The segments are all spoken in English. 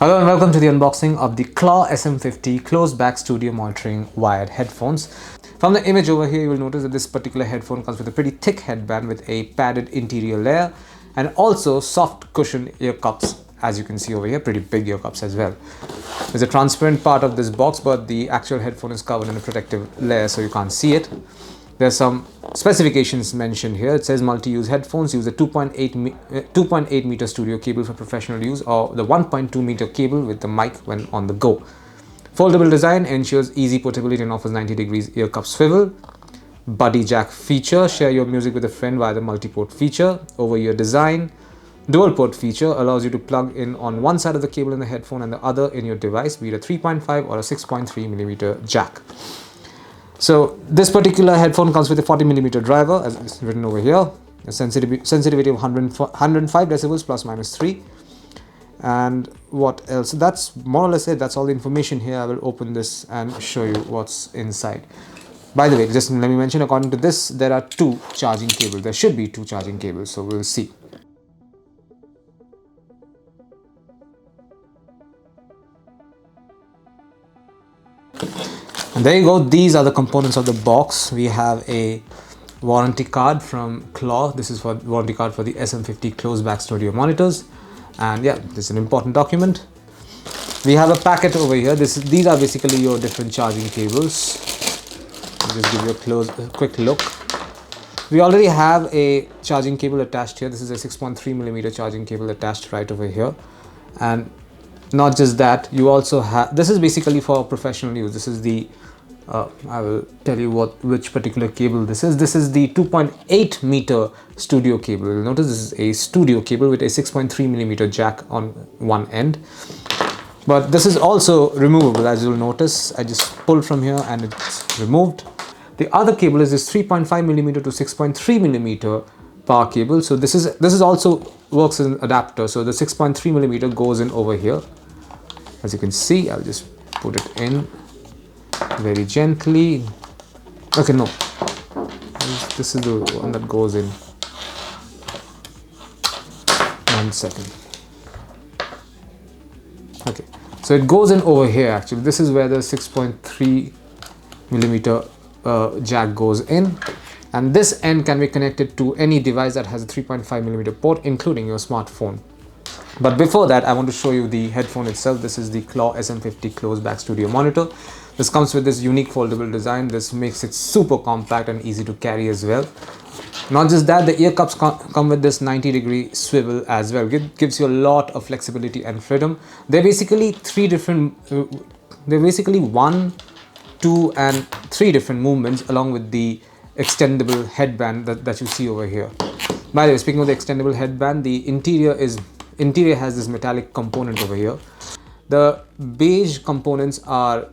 Hello and welcome to the unboxing of the Claw SM50 closed back studio monitoring wired headphones. From the image over here, you will notice that this particular headphone comes with a pretty thick headband with a padded interior layer and also soft cushion ear cups, as you can see over here, pretty big ear cups as well. There's a transparent part of this box, but the actual headphone is covered in a protective layer so you can't see it. There's some specifications mentioned here. It says multi-use headphones use a 2.8 meter studio cable for professional use, or the 1.2 meter cable with the mic when on the go. Foldable design ensures easy portability and offers 90 degrees ear cup swivel. Buddy jack feature, share your music with a friend via the multi-port feature. Over-ear design. Dual port feature allows you to plug in on one side of the cable in the headphone and the other in your device, be it a 3.5 or a 6.3mm jack. So this particular headphone comes with a 40mm driver, as it's written over here, a sensitivity of 105 decibels plus minus 3. And what else? That's more or less it. That's all the information here. I will open this and show you what's inside. By the way, just let me mention, according to this, there are two charging cables. There should be two charging cables, so we'll see. And there you go, these are the components of the box. We have a warranty card from Claw. This is for warranty card for the SM50 closed back studio monitors. And yeah, this is an important document. We have a packet over here. These are basically your different charging cables. I'll just give you a quick look. We already have a charging cable attached here. This is a 6.3mm charging cable attached right over here. And not just that, you also have, this is basically for professional use. This is the I will tell you which particular cable this is. This is the 2.8 meter studio cable. You'll notice this is a studio cable with a 6.3mm jack on one end. But this is also removable, as you'll notice. I just pulled from here and it's removed. The other cable is this 3.5mm to 6.3mm power cable. So this is also works as an adapter. So the 6.3mm goes in over here. As you can see, I'll just put it in very gently. Okay, no, this is the one that goes in. 1 second. Okay, so it goes in over here. Actually, this is where the 6.3mm jack goes in, and this end can be connected to any device that has a 3.5mm port, including your smartphone. But before that, I want to show you the headphone itself. This is the Claw SM50 closed back studio monitor. This comes with this unique foldable design. This makes it super compact and easy to carry as well. Not just that, the ear cups come with this 90-degree swivel as well. It gives you a lot of flexibility and freedom. They're basically one, two, and three different movements, along with the extendable headband that you see over here. By the way, speaking of the extendable headband, the interior has this metallic component over here. The beige components are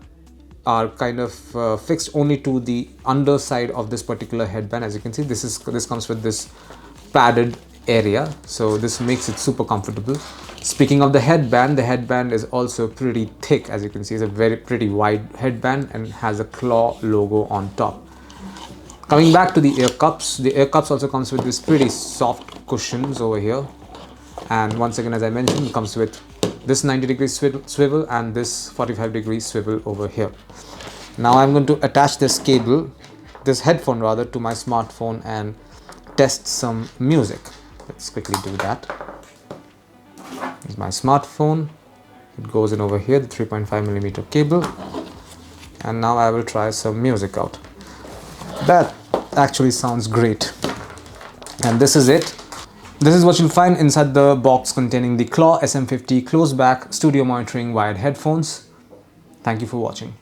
kind of fixed only to the underside of this particular headband. As you can see, this comes with this padded area, so this makes it super comfortable. Speaking of the headband is also pretty thick. As you can see, it's a very pretty wide headband and has a Claw logo on top. Coming back to the ear cups also comes with this pretty soft cushions over here. And once again, as I mentioned, it comes with this 90-degree swivel and this 45-degree swivel over here. Now I'm going to attach this headphone rather, to my smartphone and test some music. Let's quickly do that. Here's my smartphone. It goes in over here, the 3.5mm cable. And now I will try some music out. That actually sounds great. And this is it. This is what you'll find inside the box containing the Claw SM50 closed back studio monitoring wired headphones. Thank you for watching.